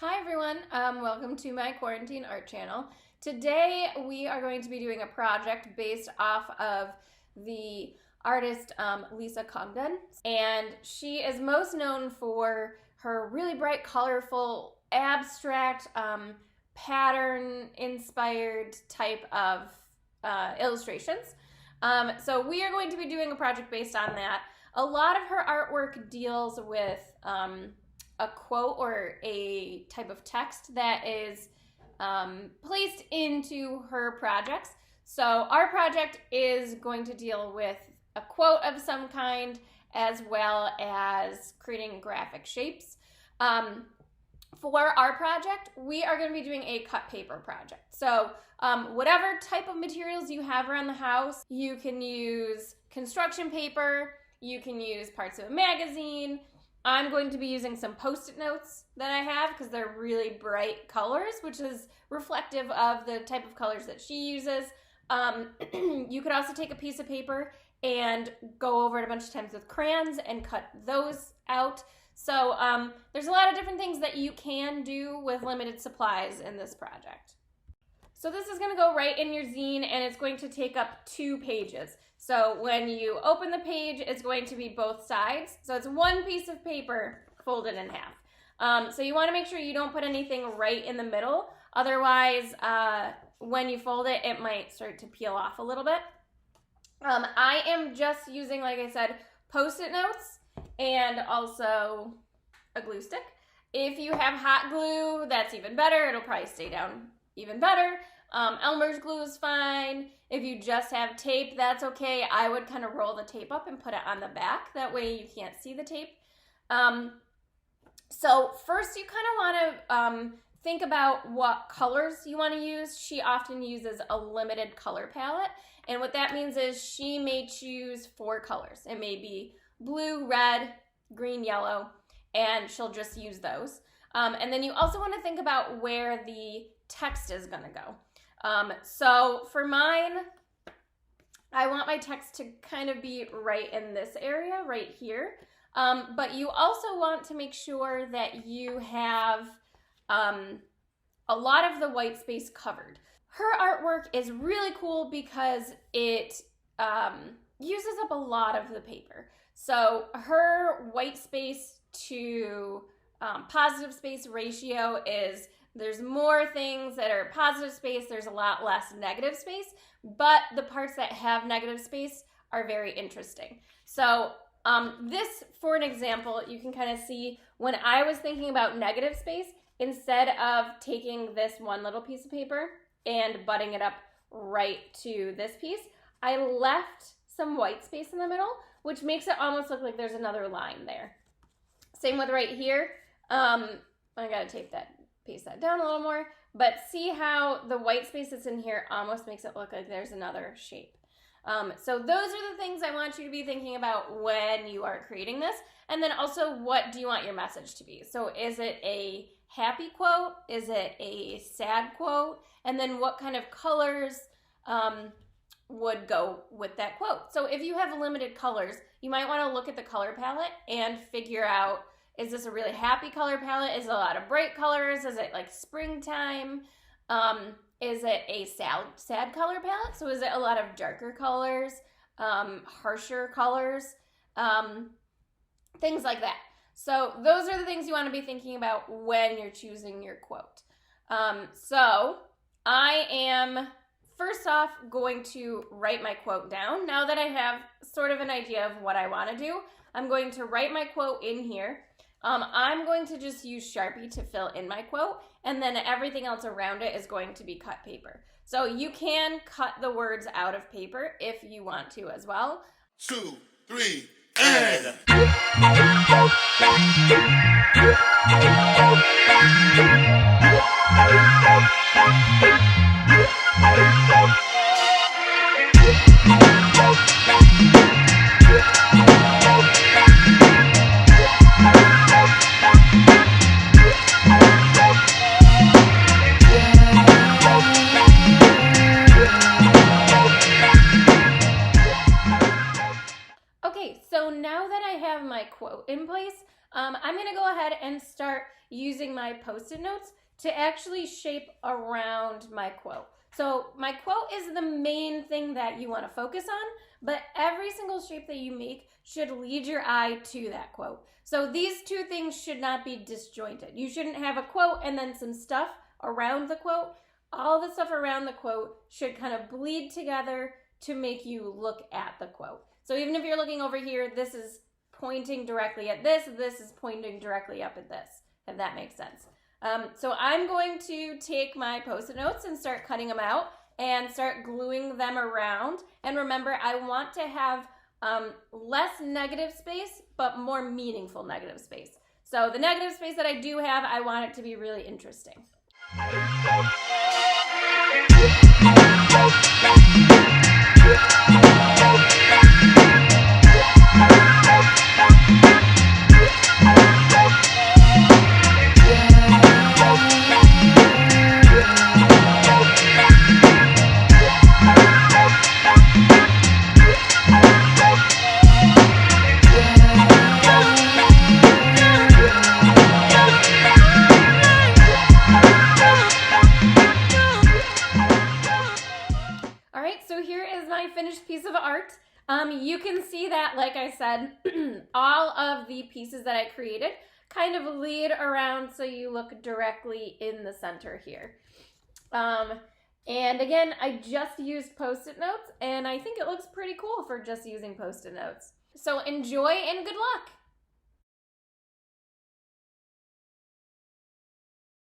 Hi everyone, welcome to my quarantine art channel. Today we are going to be doing a project based off of the artist Lisa Congdon, and she is most known for her really bright, colorful, abstract, pattern-inspired type of illustrations. So we are going to be doing a project based on that. A lot of her artwork deals with a quote or a type of text that is placed into her projects. So our project is going to deal with a quote of some kind as well as creating graphic shapes. For our project, we are going to be doing a cut paper project. So whatever type of materials you have around the house, you can use construction paper, you can use parts of a magazine. I'm going to be using some Post-it notes that I have because they're really bright colors, which is reflective of the type of colors that she uses. You could also take a piece of paper and go over it a bunch of times with crayons and cut those out. So there's a lot of different things that you can do with limited supplies in this project. So this is going to go right in your zine, and it's going to take up 2 pages. So when you open the page, it's going to be both sides. So it's one piece of paper folded in half. So you want to make sure you don't put anything right in the middle. Otherwise, when you fold it, it might start to peel off a little bit. I am just using, like I said, Post-it notes and also a glue stick. If you have hot glue, that's even better. It'll probably stay down even better. Elmer's glue is fine. If you just have tape, that's okay. I would kind of roll the tape up and put it on the back. That way you can't see the tape. So first you kind of want to think about what colors you want to use. She often uses a limited color palette. And what that means is she may choose 4 colors. It may be blue, red, green, yellow, and she'll just use those. And then you also want to think about where the text is going to go. So for mine, I want my text to kind of be right in this area, right here. But you also want to make sure that you have a lot of the white space covered. Her artwork is really cool because it uses up a lot of the paper. So her white space to positive space ratio is there's more things that are positive space, there's a lot less negative space, but the parts that have negative space are very interesting. So this, for an example, you can kind of see when I was thinking about negative space, instead of taking this one little piece of paper and butting it up right to this piece, I left some white space in the middle, which makes it almost look like there's another line there. Same with right here. I gotta paste that down a little more, but see how the white space that's in here almost makes it look like there's another shape. So those are the things I want you to be thinking about when you are creating this. And then also, what do you want your message to be? So is it a happy quote? Is it a sad quote? And then what kind of colors would go with that quote? So if you have limited colors, you might want to look at the color palette and figure out, is this a really happy color palette? Is it a lot of bright colors? Is it like springtime? Is it a sad color palette? So is it a lot of darker colors, harsher colors, things like that. So those are the things you want to be thinking about when you're choosing your quote. So I am first off going to write my quote down. Now that I have sort of an idea of what I want to do, I'm going to write my quote in here. I'm going to just use Sharpie to fill in my quote, and then everything else around it is going to be cut paper. So you can cut the words out of paper if you want to as well. 2, 3, and... Okay, so now that I have my quote in place, I'm going to go ahead and start using my Post-it notes to actually shape around my quote. So my quote is the main thing that you want to focus on, but every single shape that you make should lead your eye to that quote. So these two things should not be disjointed. You shouldn't have a quote and then some stuff around the quote. All the stuff around the quote should kind of bleed together to make you look at the quote. So even if you're looking over here, this is pointing directly at this is pointing directly up at this, if that makes sense. So I'm going to take my Post-it notes and start cutting them out and start gluing them around. And remember, I want to have less negative space, but more meaningful negative space. So the negative space that I do have, I want it to be really interesting. Finished piece of art. You can see that, like I said, all of the pieces that I created kind of lead around so you look directly in the center here. And again, I just used Post-it notes, and I think it looks pretty cool for just using Post-it notes. So enjoy and good luck!